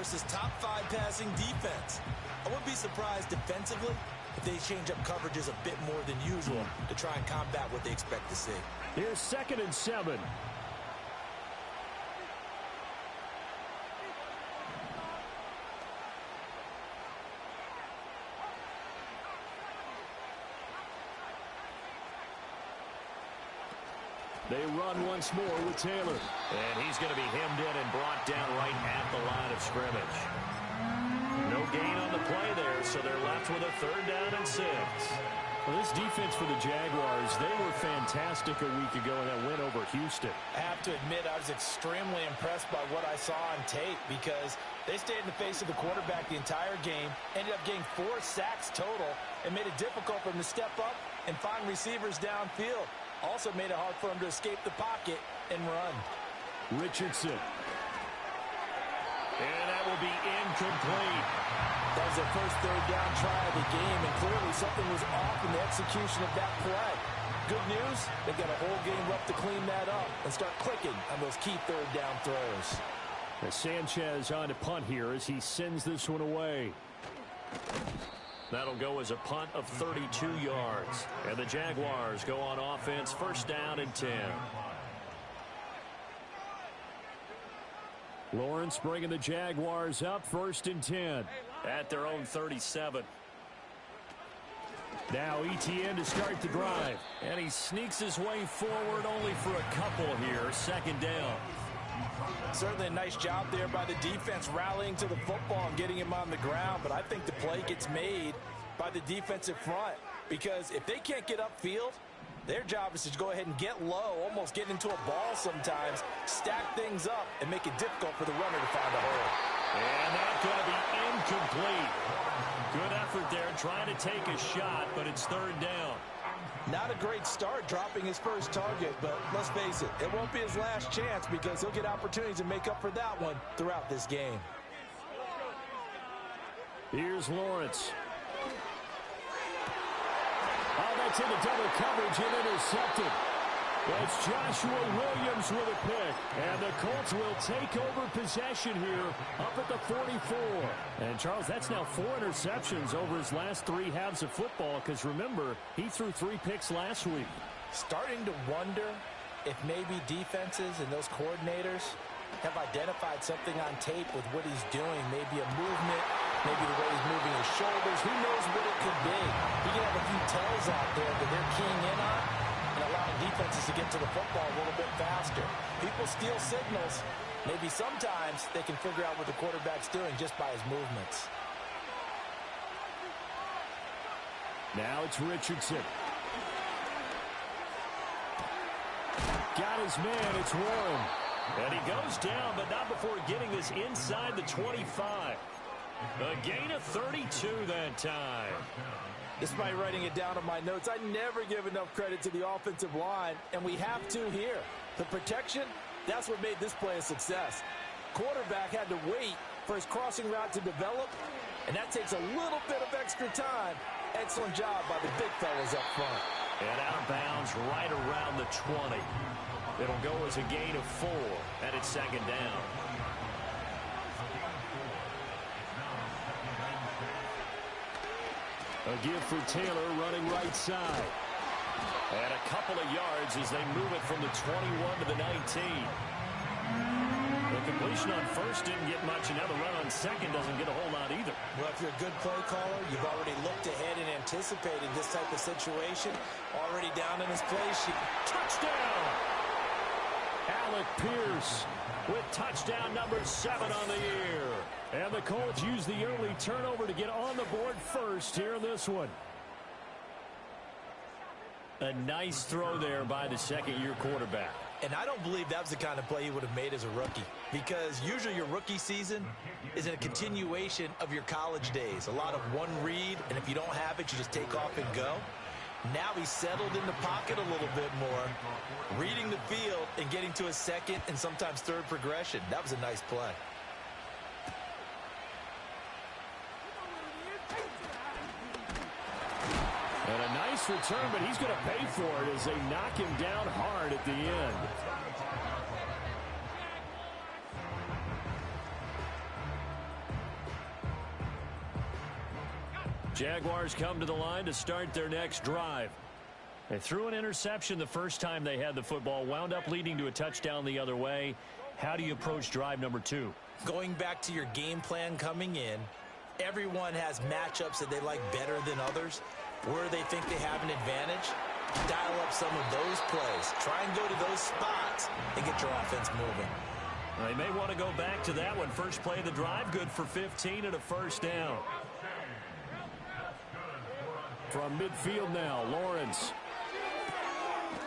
versus top 5 passing defense. I wouldn't be surprised defensively if they change up coverages a bit more than usual to try and combat what they expect to see. Here's 2nd and 7. They run once more with Taylor. And he's going to be hemmed in and brought down right at the line of scrimmage. No gain on the play there, so they're left with a 3rd down and 6. Well, this defense for the Jaguars, they were fantastic a week ago in that win over Houston. I have to admit, I was extremely impressed by what I saw on tape because they stayed in the face of the quarterback the entire game, ended up getting 4 sacks total, and made it difficult for him to step up and find receivers downfield. Also made it hard for him to escape the pocket and run. Richardson. And that will be incomplete. That was their first 3rd down try of the game, and clearly something was off in the execution of that play. Good news, they've got a whole game left to clean that up and start clicking on those key 3rd down throws. Now Sanchez on to punt here as he sends this one away. That'll go as a punt of 32 yards. And the Jaguars go on offense, 1st down and 10. Lawrence bringing the Jaguars up, 1st and 10. At their own 37. Now Etienne to start the drive. And he sneaks his way forward only for a couple here. 2nd down. Certainly a nice job there by the defense rallying to the football and getting him on the ground. But I think the play gets made by the defensive front. Because if they can't get upfield, their job is to go ahead and get low, almost get into a ball sometimes, stack things up, and make it difficult for the runner to find a hole. And that's going to be incomplete. Good effort there trying to take a shot, but it's 3rd down. Not a great start dropping his first target, but let's face it, it won't be his last chance because he'll get opportunities to make up for that one throughout this game. Here's Lawrence. Oh, that's into double coverage and intercepted. It's Joshua Williams with a pick. And the Colts will take over possession here up at the 44. And, Charles, that's now 4 interceptions over his last 3 halves of football because, remember, he threw 3 picks last week. Starting to wonder if maybe defenses and those coordinators have identified something on tape with what he's doing. Maybe a movement, maybe the way he's moving his shoulders. Who knows what it could be? He can have a few tells out there that they're keying in on and allowing defenses to get to the football a little bit faster. People steal signals. Maybe sometimes they can figure out what the quarterback's doing just by his movements. Now it's Richardson. Got his man. It's Warren. And he goes down, but not before getting this inside the 25. A gain of 32 that time. Despite writing it down on my notes, I never give enough credit to the offensive line, and we have to here. The protection, that's what made this play a success. Quarterback had to wait for his crossing route to develop, and that takes a little bit of extra time. Excellent job by the big fellas up front. And out of bounds right around the 20. It'll go as a gain of 4, and it's 2nd down. A give for Taylor running right side. And a couple of yards as they move it from the 21 to the 19. The completion on 1st didn't get much, and now the run on 2nd doesn't get a whole lot either. Well, if you're a good play caller, you've already looked ahead and anticipated this type of situation. Already down in his play sheet. Touchdown! Alec Pierce with touchdown number 7 on the year. And the Colts use the early turnover to get on the board first here in this one. A nice throw there by the 2nd-year quarterback. And I don't believe that was the kind of play he would have made as a rookie. Because usually your rookie season is a continuation of your college days. A lot of one read, and if you don't have it, you just take off and go. Now he's settled in the pocket a little bit more, reading the field and getting to a 2nd and sometimes 3rd progression. That was a nice play. And a nice return, but he's going to pay for it as they knock him down hard at the end. Jaguars come to the line to start their next drive. They threw an interception the first time they had the football, wound up leading to a touchdown the other way. How do you approach drive number 2? Going back to your game plan coming in, everyone has matchups that they like better than others. Where they think they have an advantage, dial up some of those plays. Try and go to those spots and get your offense moving. They may want to go back to that one. First play of the drive, good for 15 and a first down. From midfield now, Lawrence.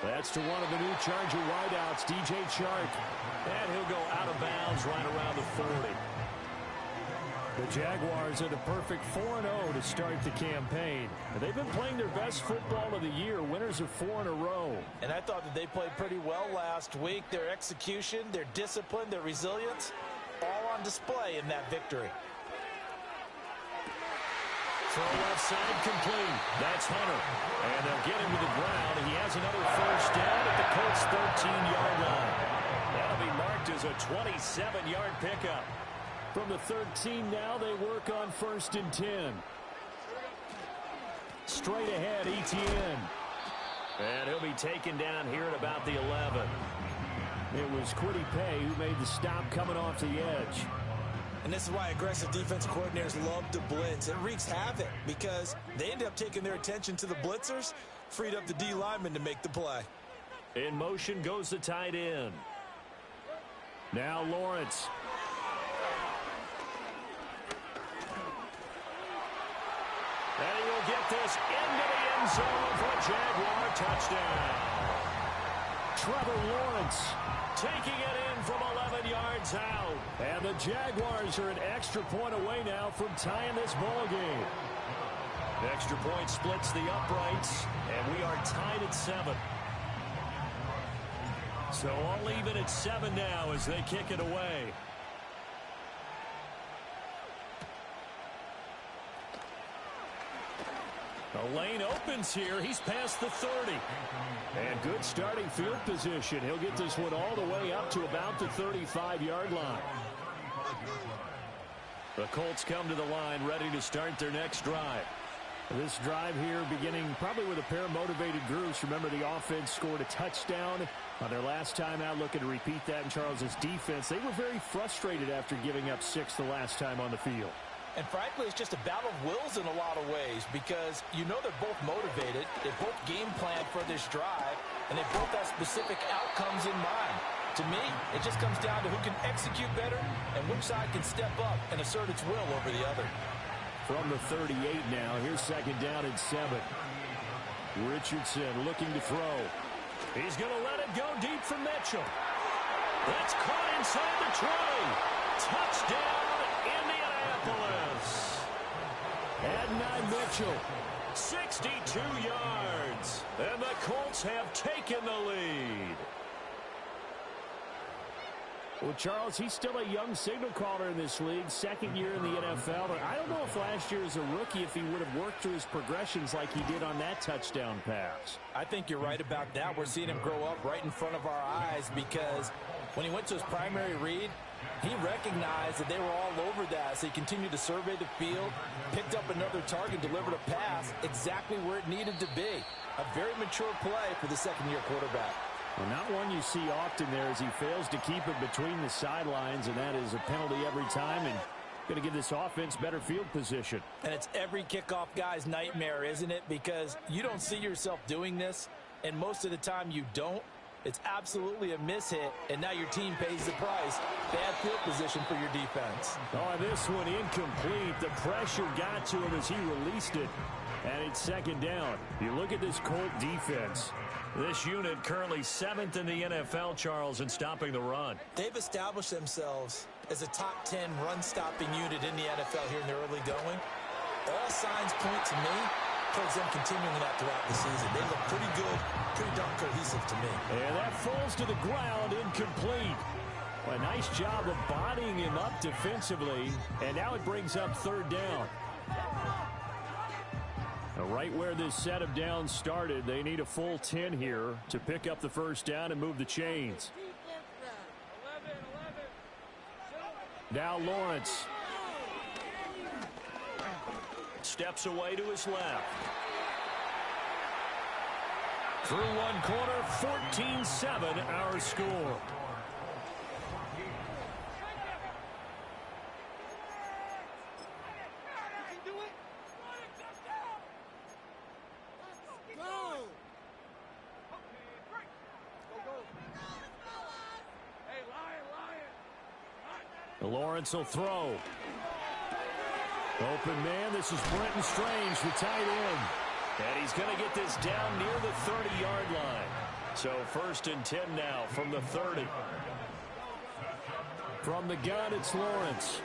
That's to one of the new Charger wideouts, DJ Chark. And he'll go out of bounds right around the 40. The Jaguars are the perfect 4-0 to start the campaign. They've been playing their best football of the year, winners of 4 in a row. And I thought that they played pretty well last week. Their execution, their discipline, their resilience, all on display in that victory. Throw left side complete. That's Hunter. And they'll get him to the ground. He has another first down at the Colts' 13-yard line. That'll be marked as a 27-yard pickup. From the 13 now, they work on 1st and 10. Straight ahead, Etienne. And he'll be taken down here at about the 11. It was Kwity Paye who made the stop coming off the edge. And this is why aggressive defense coordinators love to blitz. It wreaks havoc because they end up taking their attention to the blitzers, freed up the D lineman to make the play. In motion goes the tight end. Now Lawrence. And he will get this into the end zone for a Jaguar touchdown. Trevor Lawrence taking it in from 11 yards out. And the Jaguars are an extra point away now from tying this ball game. The extra point splits the uprights, and we are tied at 7. So all even at 7 now as they kick it away. The lane opens here. He's past the 30. And good starting field position. He'll get this one all the way up to about the 35-yard line. The Colts come to the line ready to start their next drive. This drive here beginning probably with a pair of motivated groups. Remember, the offense scored a touchdown on their last time out. Looking to repeat that in Charles's defense. They were very frustrated after giving up 6 the last time on the field. And frankly, it's just a battle of wills in a lot of ways because you know they're both motivated. They both game plan for this drive, and they both have specific outcomes in mind. To me, it just comes down to who can execute better and which side can step up and assert its will over the other. From the 38 now, here's 2nd down and 7. Richardson looking to throw. He's going to let it go deep for Mitchell. That's caught inside the 20. Touchdown, Indianapolis. Adonai Mitchell. 62 yards. And the Colts have taken the lead. Well, Charles, he's still a young signal caller in this league, 2nd year in the NFL. But I don't know if last year as a rookie, if he would have worked through his progressions like he did on that touchdown pass. I think you're right about that. We're seeing him grow up right in front of our eyes because when he went to his primary read, he recognized that they were all over that. So he continued to survey the field, picked up another target, delivered a pass exactly where it needed to be. A very mature play for the 2nd-year quarterback. Well, not one you see often there as he fails to keep it between the sidelines, and that is a penalty every time, and going to give this offense better field position. And it's every kickoff guy's nightmare, isn't it? Because you don't see yourself doing this, and most of the time you don't. It's absolutely a mishit, and now your team pays the price. Bad field position for your defense. Oh, this one incomplete. The pressure got to him as he released it, and it's 2nd down. You look at this Colt defense. This unit currently 7th in the NFL, Charles, in stopping the run. They've established themselves as a top 10 run-stopping unit in the NFL here in the early going. All signs point to me towards them continuing that throughout the season. They look pretty good, pretty darn cohesive to me. And that falls to the ground, incomplete. A nice job of bodying him up defensively, and now it brings up 3rd down. Right where this set of downs started, they need a full 10 here to pick up the 1st down and move the chains. Now Lawrence. steps away to his left. Through one quarter, 14-7 our score. Lawrence will throw. Open man, this is Brenton Strange, the tight end. And he's going to get this down near the 30-yard line. So 1st and 10 now from the 30. From the gun, it's Lawrence.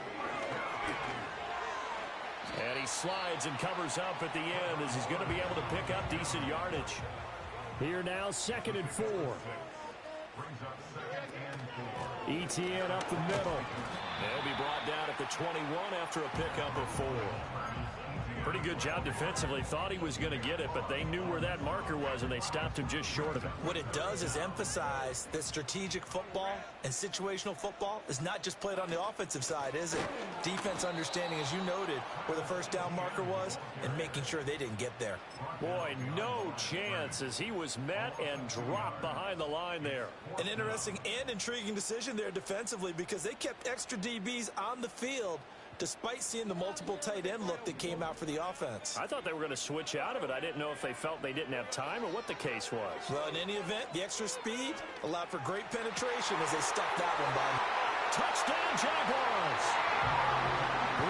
And he slides and covers up at the end as he's going to be able to pick up decent yardage. Here now, 2nd and 4. Etienne up the middle. They'll be brought down at the 21 after a pickup of 4. Pretty good job defensively. Thought he was going to get it, but they knew where that marker was, and they stopped him just short of it. What it does is emphasize that strategic football and situational football is not just played on the offensive side, is it? Defense understanding, as you noted, where the first down marker was and making sure they didn't get there. Boy, no chance as he was met and dropped behind the line there. An interesting and intriguing decision there defensively because they kept extra DBs on the field despite seeing the multiple tight end look that came out for the offense. I thought they were going to switch out of it. I didn't know if they felt they didn't have time or what the case was. Well, in any event, the extra speed allowed for great penetration as they stuffed that one by. Touchdown, Jaguars!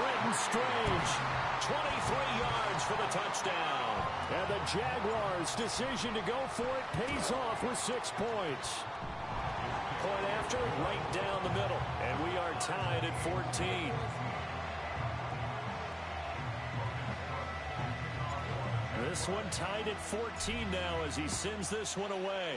Brenton Strange, 23 yards for the touchdown. And the Jaguars' decision to go for it pays off with 6 points. Point after, right down the middle. And we are tied at 14. This one tied at 14 now as he sends this one away.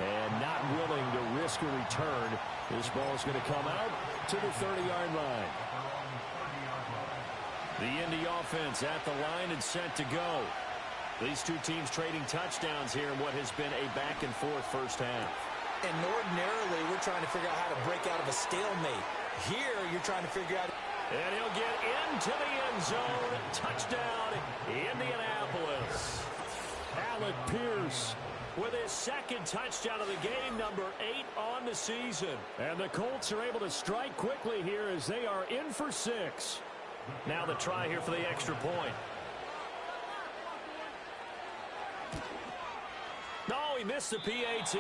And not willing to risk a return. This ball is going to come out to the 30-yard line. The Indy offense at the line and set to go. These two teams trading touchdowns here in what has been a back-and-forth first half. And ordinarily, we're trying to figure out how to break out of a stalemate. Here, you're trying to figure out. And he'll get into the end zone. Touchdown, Indianapolis. Alec Pierce with his 2nd touchdown of the game, number 8 on the season. And the Colts are able to strike quickly here as they are in for 6. Now the try here for the extra point. No, he missed the PAT.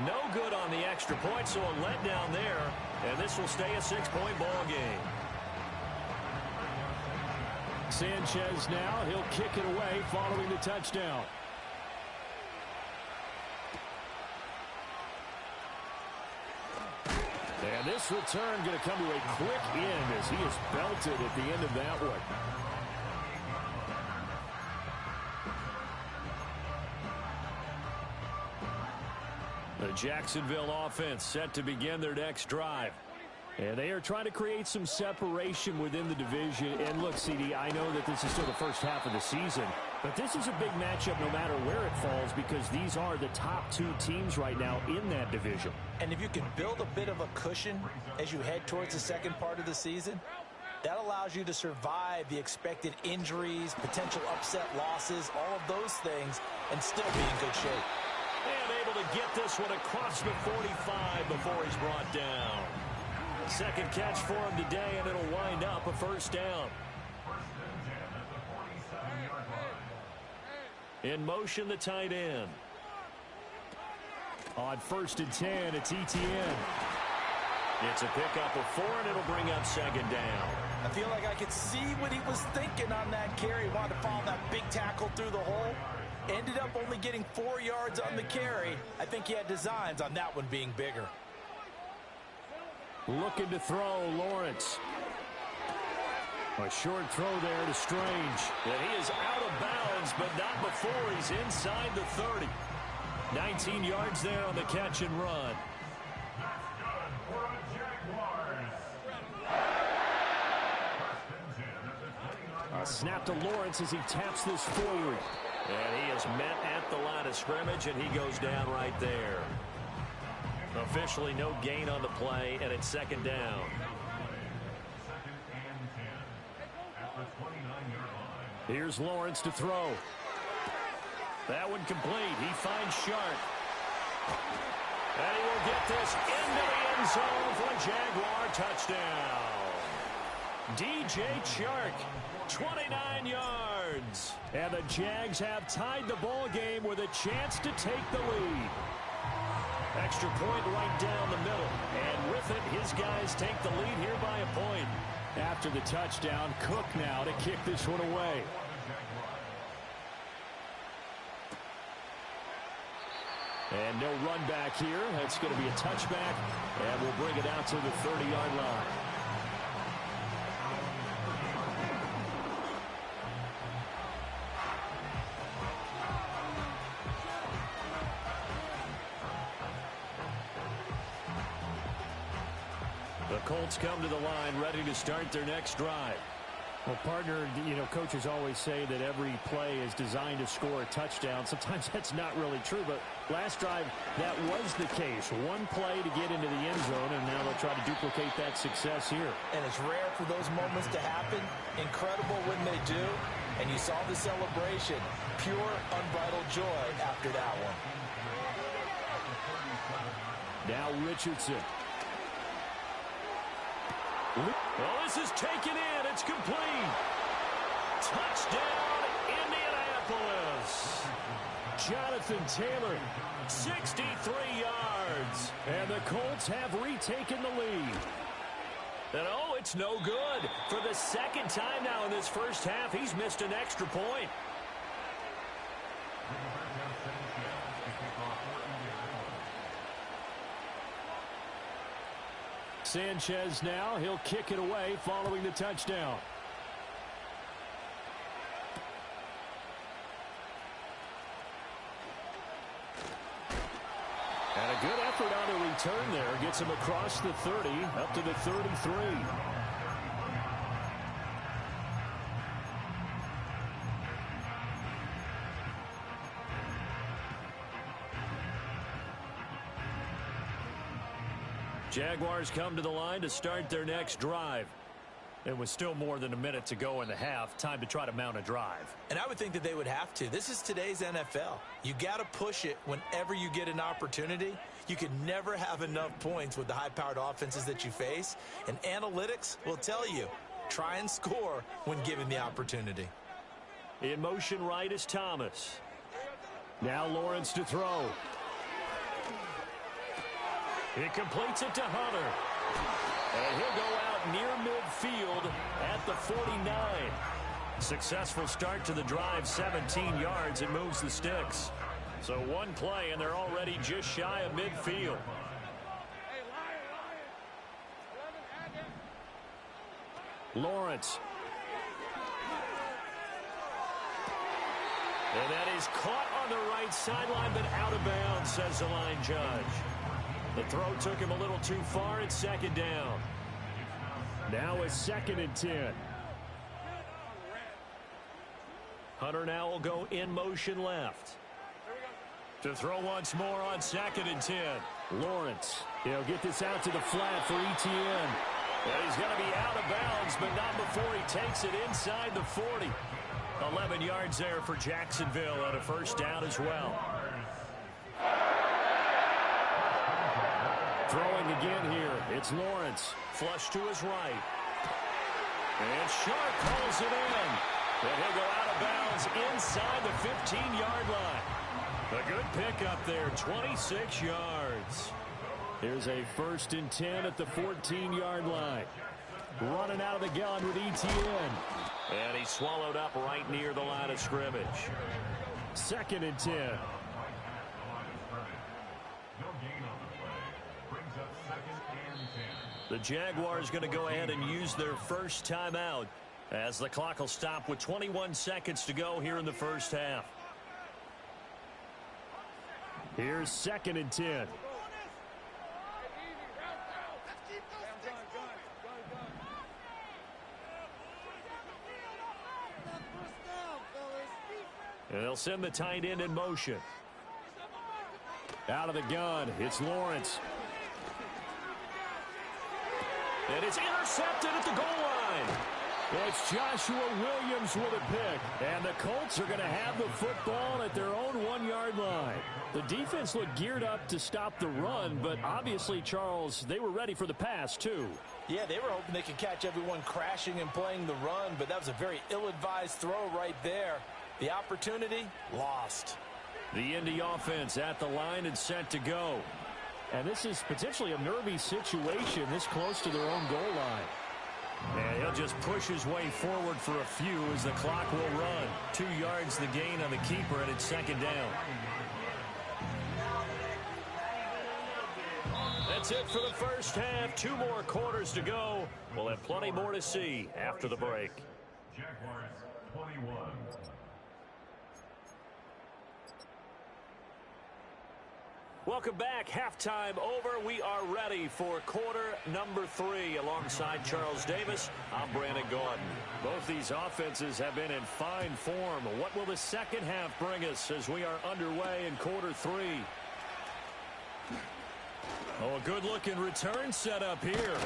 No good on the extra point, so a letdown there. And this will stay a 6-point ball game. Sanchez now, he'll kick it away following the touchdown. And this return going to come to a quick end as he is belted at the end of that one. The Jacksonville offense set to begin their next drive. And they are trying to create some separation within the division. And look, CD, I know that this is still the first half of the season, but this is a big matchup no matter where it falls because these are the top 2 teams right now in that division. And if you can build a bit of a cushion as you head towards the second part of the season, that allows you to survive the expected injuries, potential upset losses, all of those things, and still be in good shape. And able to get this one across the 45 before he's brought down. 2nd catch for him today, and it'll wind up a 1st down. In motion, the tight end. On 1st and 10, it's Etienne. It's a pickup of 4, and it'll bring up 2nd down. I feel like I could see what he was thinking on that carry. He wanted to follow that big tackle through the hole. Ended up only getting 4 yards on the carry. I think he had designs on that one being bigger. Looking to throw, Lawrence. A short throw there to Strange. And he is out of bounds, but not before he's inside the 30. 19 yards there on the catch and run. A snap to Lawrence as he taps this forward. And he is met at the line of scrimmage, and he goes down right there. Officially no gain on the play, and it's 2nd down. Here's Lawrence to throw. That one complete. He finds Sharp. And he will get this into the end zone for a Jaguar touchdown. DJ Chark, 29 yards. And the Jags have tied the ball game with a chance to take the lead. Extra point right down the middle. And with it, his guys take the lead here by a point. After the touchdown, Cook now to kick this one away. And no run back here. That's going to be a touchback. And we'll bring it out to the 30-yard line. The Colts come to the line ready to start their next drive. Well, partner, coaches always say that every play is designed to score a touchdown. Sometimes that's not really true, but last drive, that was the case. One play to get into the end zone, and now they'll try to duplicate that success here. And it's rare for those moments to happen. Incredible when they do. And you saw the celebration. Pure, unbridled joy after that one. Now Richardson. Well, this is taken in. It's complete. Touchdown, Indianapolis. Jonathan Taylor. 63 yards. And the Colts have retaken the lead. And oh, it's no good. For the second time now in this first half, he's missed an extra point. Sanchez now, he'll kick it away following the touchdown. And a good effort on the return there. Gets him across the 30, up to the 33. Jaguars come to the line to start their next drive. It was still more than a minute to go in the half. Time to try to mount a drive. And I would think that they would have to. This is today's NFL. You got to push it whenever you get an opportunity. You can never have enough points with the high-powered offenses that you face. And analytics will tell you, try and score when given the opportunity. In motion right is Thomas. Now Lawrence to throw. He completes it to Hunter. And he'll go out near midfield at the 49. Successful start to the drive, 17 yards, and moves the sticks. So one play, and they're already just shy of midfield. Lawrence. And that is caught on the right sideline, but out of bounds, says the line judge. The throw took him a little too far. It's second down. Now it's 2nd and 10. Hunter now will go in motion left. To throw once more on 2nd and 10. Lawrence. He'll get this out to the flat for ETN. And he's going to be out of bounds, but not before he takes it inside the 40. 11 yards there for Jacksonville and a first down as well. Throwing again here. It's Lawrence. Flush to his right. And Sharp pulls it in. And he'll go out of bounds inside the 15-yard line. A good pickup there, 26 yards. Here's a 1st and 10 at the 14-yard line. Running out of the gun with ETN. And he's swallowed up right near the line of scrimmage. 2nd and 10. The Jaguars going to go ahead and use their first timeout as the clock will stop with 21 seconds to go here in the first half. Here's 2nd and 10. And they'll send the tight end in motion. Out of the gun, it's Lawrence. And it's intercepted at the goal line. It's Joshua Williams with a pick. And the Colts are going to have the football at their own 1-yard line. The defense looked geared up to stop the run, but obviously, Charles, they were ready for the pass, too. Yeah, they were hoping they could catch everyone crashing and playing the run, but that was a very ill-advised throw right there. The opportunity, lost. The Indy offense at the line and set to go. And this is potentially a nervy situation this close to their own goal line. And he'll just push his way forward for a few as the clock will run. 2 yards the gain on the keeper, and it's second down. That's it for the first half. 2 more quarters to go. We'll have plenty more to see after the break. Jaguars 21. Welcome back. Halftime over. We are ready for quarter number 3. Alongside Charles Davis, I'm Brandon Gaudin. Both these offenses have been in fine form. What will the second half bring us as we are underway in quarter 3? Oh, a good-looking return set up here.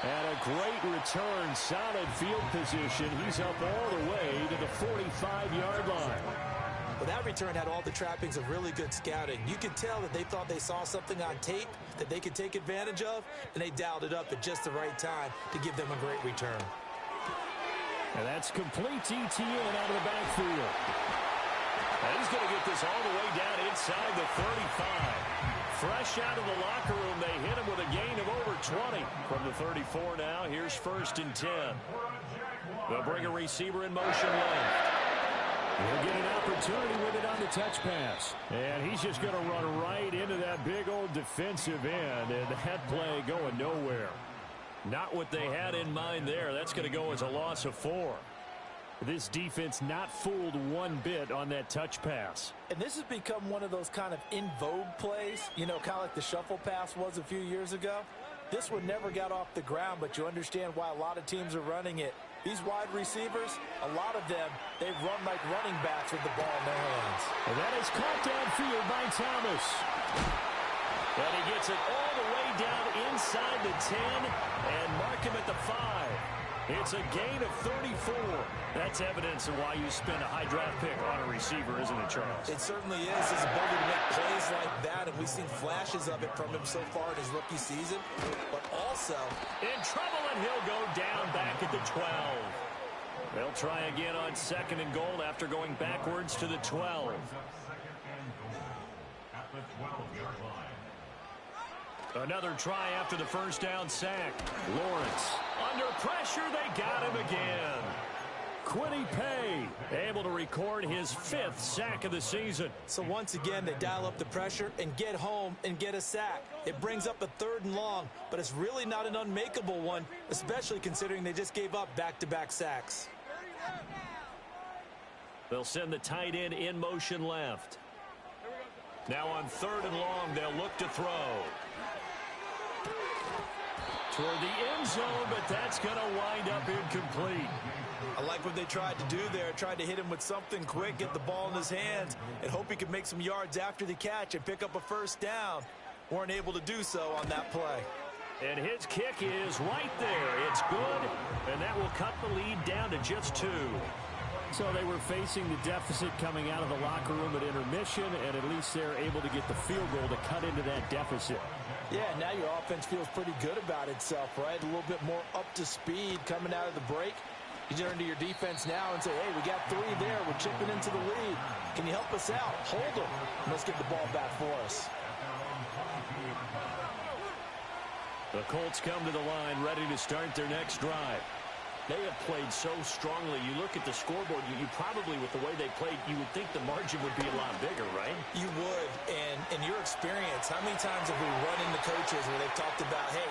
And a great return, solid field position. He's up all the way to the 45-yard line. Well, that return had all the trappings of really good scouting. You could tell that they thought they saw something on tape that they could take advantage of, and they dialed it up at just the right time to give them a great return. And that's complete ETN out of the backfield. And he's going to get this all the way down inside the 35. Fresh out of the locker room, they hit him with a gain of over 20. From the 34 now, here's 1st and 10. They'll bring a receiver in motion left. He'll get an opportunity with it on the touch pass. And he's just going to run right into that big old defensive end, and that play going nowhere. Not what they had in mind there. That's going to go as a loss of 4. This defense not fooled one bit on that touch pass. And this has become one of those kind of in vogue plays, you know, kind of like the shuffle pass was a few years ago. This one never got off the ground, but you understand why a lot of teams are running it. These wide receivers, a lot of them, they've run like running backs with the ball in their hands. And that is caught downfield by Thomas. And he gets it all the way down inside the 10 and mark him at the 5. It's a gain of 34. That's evidence of why you spend a high draft pick on a receiver, isn't it, Charles? It certainly is. His ability to make plays like that, and we've seen flashes of it from him so far in his rookie season. But also in trouble, and he'll go down back at the 12. They'll try again on 2nd and goal after going backwards to the 12. At the 12-yard line. Another try after the first down sack. Lawrence under pressure. They got him again. Quiddy Pay able to record his 5th sack of the season. So once again, they dial up the pressure and get home and get a sack. It brings up a 3rd and long, but it's really not an unmakeable one, especially considering they just gave up back-to-back sacks. They'll send the tight end in motion left. Now on 3rd and long, they'll look to throw. Toward the end zone, but that's going to wind up incomplete. I like what they tried to do there. Tried to hit him with something quick, get the ball in his hands, and hope he could make some yards after the catch and pick up a 1st down. Weren't able to do so on that play. And his kick is right there. It's good, and that will cut the lead down to just 2. So they were facing the deficit coming out of the locker room at intermission, and at least they're able to get the field goal to cut into that deficit. Yeah, now your offense feels pretty good about itself, right? A little bit more up to speed coming out of the break. You turn to your defense now and say, hey, we got 3 there. We're chipping into the lead. Can you help us out? Hold them. Let's get the ball back for us. The Colts come to the line ready to start their next drive. They have played so strongly. You look at the scoreboard, you probably, with the way they played, you would think the margin would be a lot bigger, right? You would. And in your experience, how many times have we run into coaches where they've talked about, hey,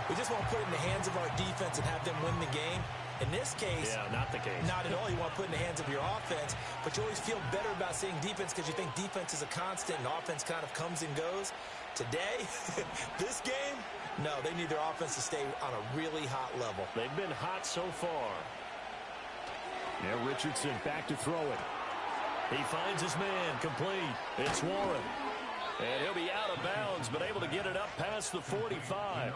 we just want to put it in the hands of our defense and have them win the game? In this case, yeah, not the case. Not at all. You want to put it in the hands of your offense, but you always feel better about saying defense because you think defense is a constant and offense kind of comes and goes. Today, this game, no, they need their offense to stay on a really hot level. They've been hot so far. Now Richardson back to throw it. He finds his man complete. It's Warren. And he'll be out of bounds, but able to get it up past the 45.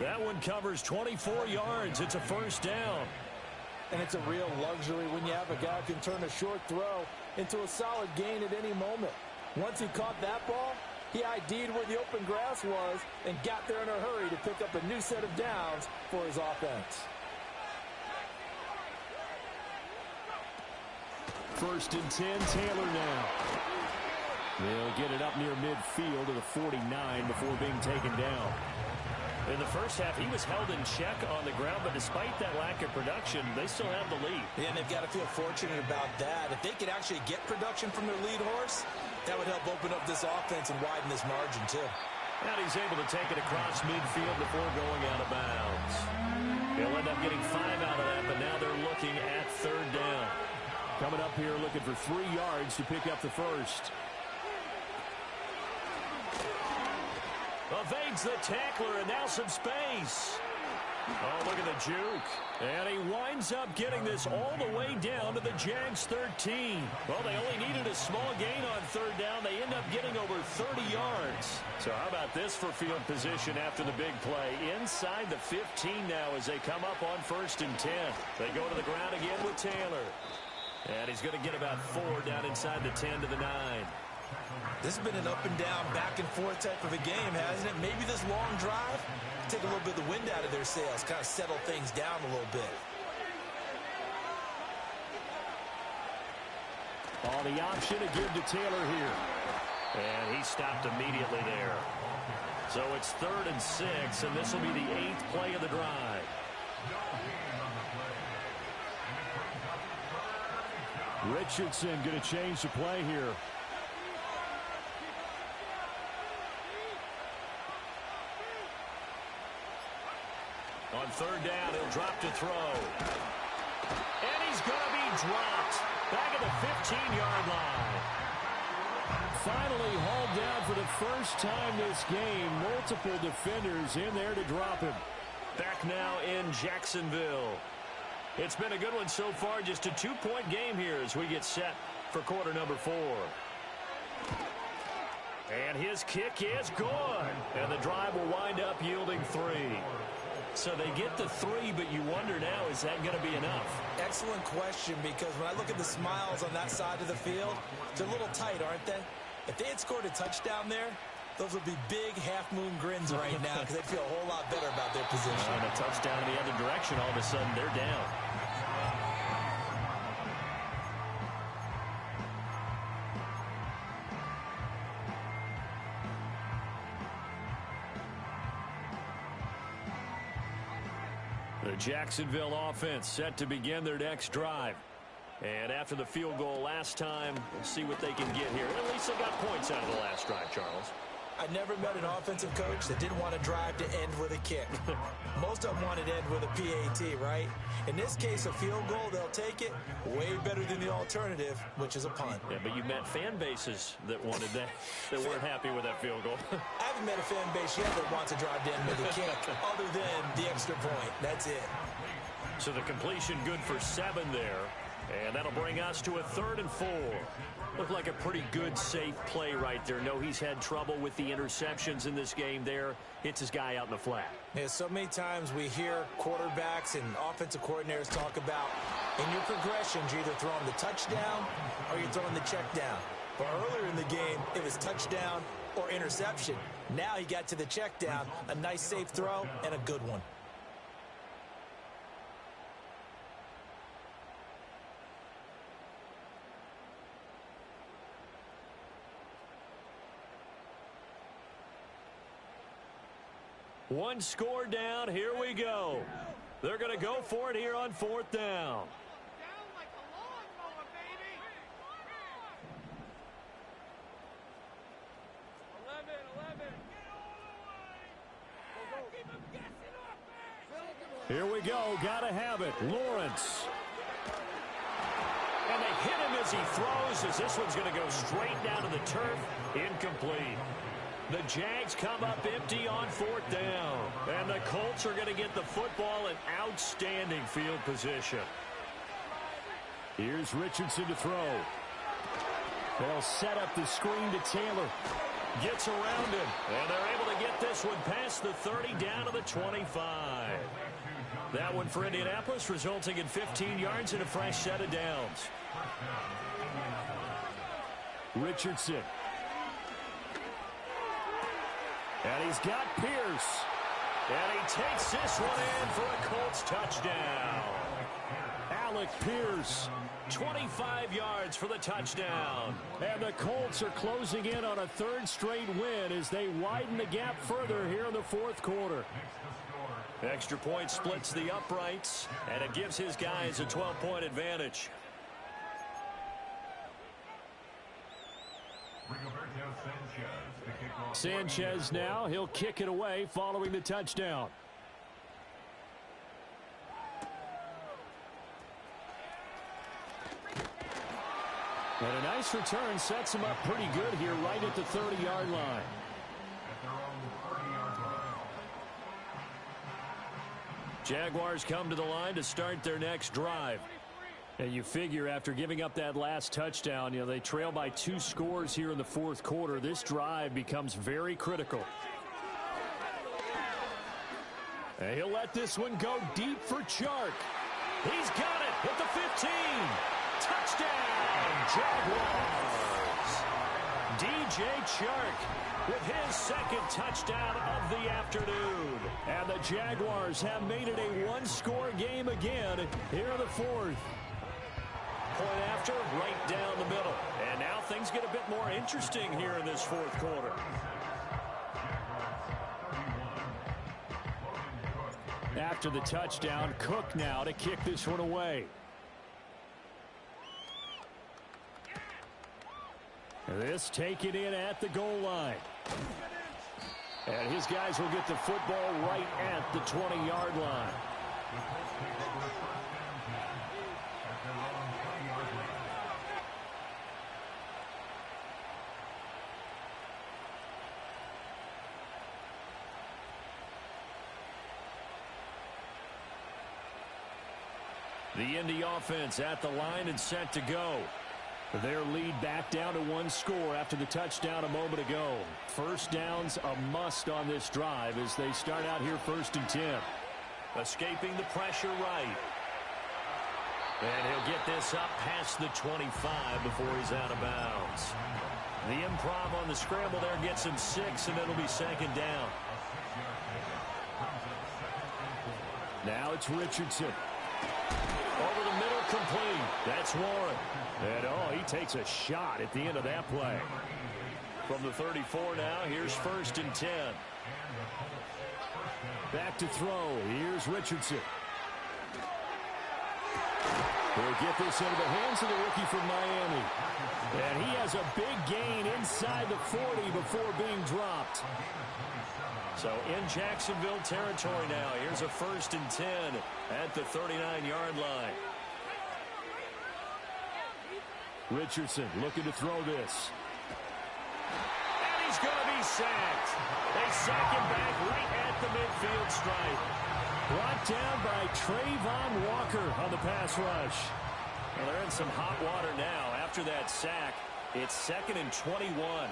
That one covers 24 yards. It's a first down. And it's a real luxury when you have a guy who can turn a short throw into a solid gain at any moment. Once he caught that ball, he ID'd where the open grass was and got there in a hurry to pick up a new set of downs for his offense. First and 10, Taylor now. They'll get it up near midfield to the 49 before being taken down. In the first half, he was held in check on the ground, but despite that lack of production, they still have the lead. Yeah, and they've got to feel fortunate about that. If they could actually get production from their lead horse, that would help open up this offense and widen this margin, too. And he's able to take it across midfield before going out of bounds. He'll end up getting 5 out of that, but now they're looking at third down. Coming up here looking for 3 yards to pick up the first. Evades the tackler, and now some space. Oh, look at the juke. And he winds up getting this all the way down to the Jags 13. Well, they only needed a small gain on third down. They end up getting over 30 yards. So how about this for field position after the big play? Inside the 15 now as they come up on first and 10. They go to the ground again with Taylor. And he's going to get about 4 down inside the 10 to the 9. This has been an up and down, back and forth type of a game, hasn't it? Maybe this long drive, take a little bit of the wind out of their sails, kind of settle things down a little bit. Oh, the option to give to Taylor here. And he stopped immediately there. So it's 3rd and 6, and this will be the 8th play of the drive. Richardson going to change the play here. On third down, he'll drop to throw. And he's going to be dropped. Back at the 15-yard line. Finally hauled down for the first time this game. Multiple defenders in there to drop him. Back now in Jacksonville. It's been a good one so far. Just a 2-point game here as we get set for quarter number 4. And his kick is good. And the drive will wind up yielding 3. So they get the 3, but you wonder now, is that going to be enough? Excellent question, because when I look at the smiles on that side of the field, they're a little tight, aren't they? If they had scored a touchdown there, those would be big half-moon grins right now because they'd feel a whole lot better about their position. And a touchdown in the other direction, all of a sudden they're down. The Jacksonville offense set to begin their next drive. And after the field goal last time, we'll see what they can get here. At least they got points out of the last drive, Charles. I never met an offensive coach that didn't want to drive to end with a kick. Most of them wanted to end with a PAT, right? In this case, a field goal, they'll take it. Way better than the alternative, which is a punt. Yeah, but you met fan bases that wanted that, that weren't happy with that field goal. I haven't met a fan base yet that wants to drive to end with a kick, other than the extra point. That's it. So the completion good for 7 there. And that'll bring us to a 3rd and 4. Looked like a pretty good, safe play right there. No, he's had trouble with the interceptions in this game there. Hits his guy out in the flat. Yeah, so many times we hear quarterbacks and offensive coordinators talk about in your progressions, you're either throwing the touchdown or you're throwing the check down. But earlier in the game, it was touchdown or interception. Now he got to the check down, a nice safe throw, and a good one. One score down. Here we go. They're going to go for it here on 4th down. Here we go. Got to have it. Lawrence. And they hit him as he throws, as this one's going to go straight down to the turf. Incomplete. The Jags come up empty on 4th down. And the Colts are going to get the football in outstanding field position. Here's Richardson to throw. They'll set up the screen to Taylor. Gets around him, and they're able to get this one past the 30 down to the 25. That one for Indianapolis, resulting in 15 yards and a fresh set of downs. Richardson. And he's got Pierce. And he takes this one in for a Colts touchdown. Alec Pierce. 25 yards for the touchdown. And the Colts are closing in on a third straight win as they widen the gap further here in the fourth quarter. Extra point splits the uprights, and it gives his guys a 12-point advantage. Sanchez now, he'll kick it away following the touchdown. And a nice return sets him up pretty good here right at the 30-yard line. Jaguars come to the line to start their next drive. And you figure after giving up that last touchdown, they trail by 2 scores here in the fourth quarter. This drive becomes very critical. And he'll let this one go deep for Chark. He's got it at the 15. Touchdown, Jaguars. DJ Chark with his second touchdown of the afternoon. And the Jaguars have made it a one-score game again here in the fourth. Point after, right down the middle. And now things get a bit more interesting here in this fourth quarter. After the touchdown, Cook now to kick this one away. This taken in at the goal line. And his guys will get the football right at the 20-yard line. The Indy offense at the line and set to go. Their lead back down to 1 score after the touchdown a moment ago. First down's a must on this drive as they start out here 1st and 10. Escaping the pressure right. And he'll get this up past the 25 before he's out of bounds. The improv on the scramble there gets him 6, and it'll be 2nd down. Now it's Richardson. Over the middle, complete. That's Warren. And he takes a shot at the end of that play. From the 34 now, here's 1st and 10. Back to throw. Here's Richardson. He'll get this into the hands of the rookie from Miami. And he has a big gain inside the 40 before being dropped. So in Jacksonville territory now. Here's a 1st and 10 at the 39-yard line. Richardson looking to throw this. And he's going to be sacked. They sack him back right at the midfield stripe. Brought down by Trayvon Walker on the pass rush. Well, they're in some hot water now. After that sack, it's 2nd and 21.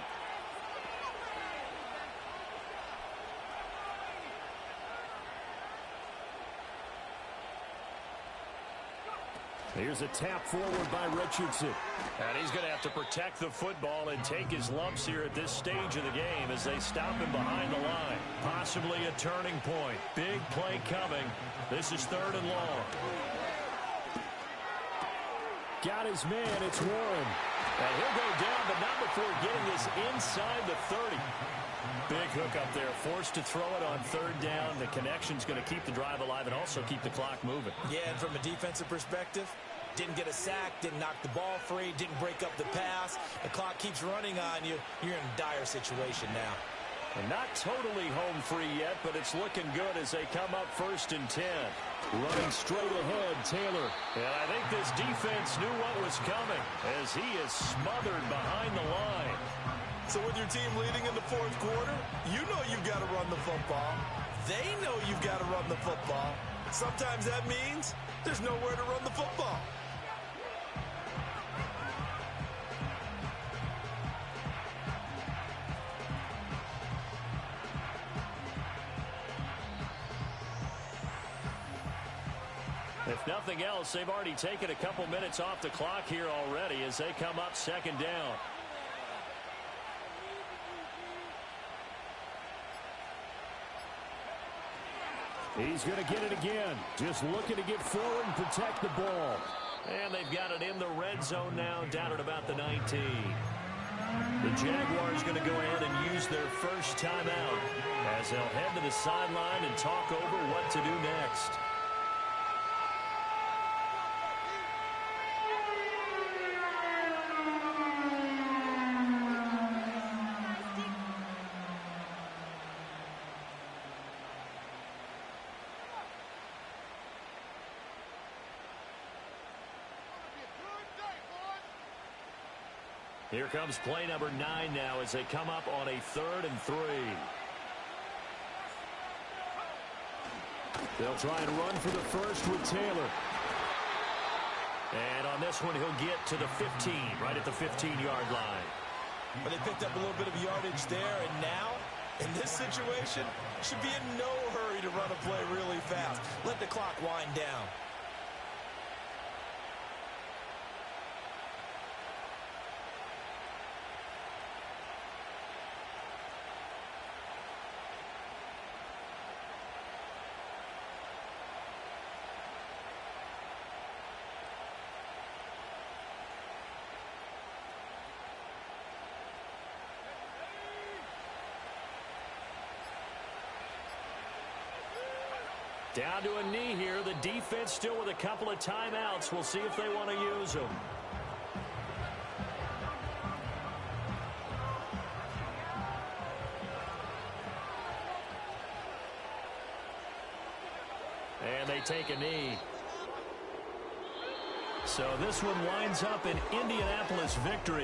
Here's a tap forward by Richardson. And he's going to have to protect the football and take his lumps here at this stage of the game as they stop him behind the line. Possibly a turning point. Big play coming. This is 3rd and long. Got his man. It's Warren. And he'll go down, but not before getting this inside the 30. Big hook up there. Forced to throw it on 3rd down. The connection's going to keep the drive alive and also keep the clock moving. Yeah, and from a defensive perspective, didn't get a sack, didn't knock the ball free, didn't break up the pass. The clock keeps running on you. You're in a dire situation now. And not totally home free yet, but it's looking good as they come up 1st and 10. Running straight ahead, Taylor. And I think this defense knew what was coming as he is smothered behind the line. So with your team leading in the 4th quarter, you know you've got to run the football. They know you've got to run the football. Sometimes that means there's nowhere to run the football. If nothing else, they've already taken a couple minutes off the clock here already as they come up second down. He's going to get it again. Just looking to get forward and protect the ball. And they've got it in the red zone now, down at about the 19. The Jaguars going to go ahead and use their first timeout as they'll head to the sideline and talk over what to do next. Here comes play number 9 now as they come up on a 3rd and 3. They'll try and run for the first with Taylor. And on this one, he'll get to the 15, right at the 15-yard line. But they picked up a little bit of yardage there, and now, in this situation, should be in no hurry to run a play really fast. Let the clock wind down. Down to a knee here. The defense still with a couple of timeouts. We'll see if they want to use them. And they take a knee. So this one winds up in Indianapolis victory.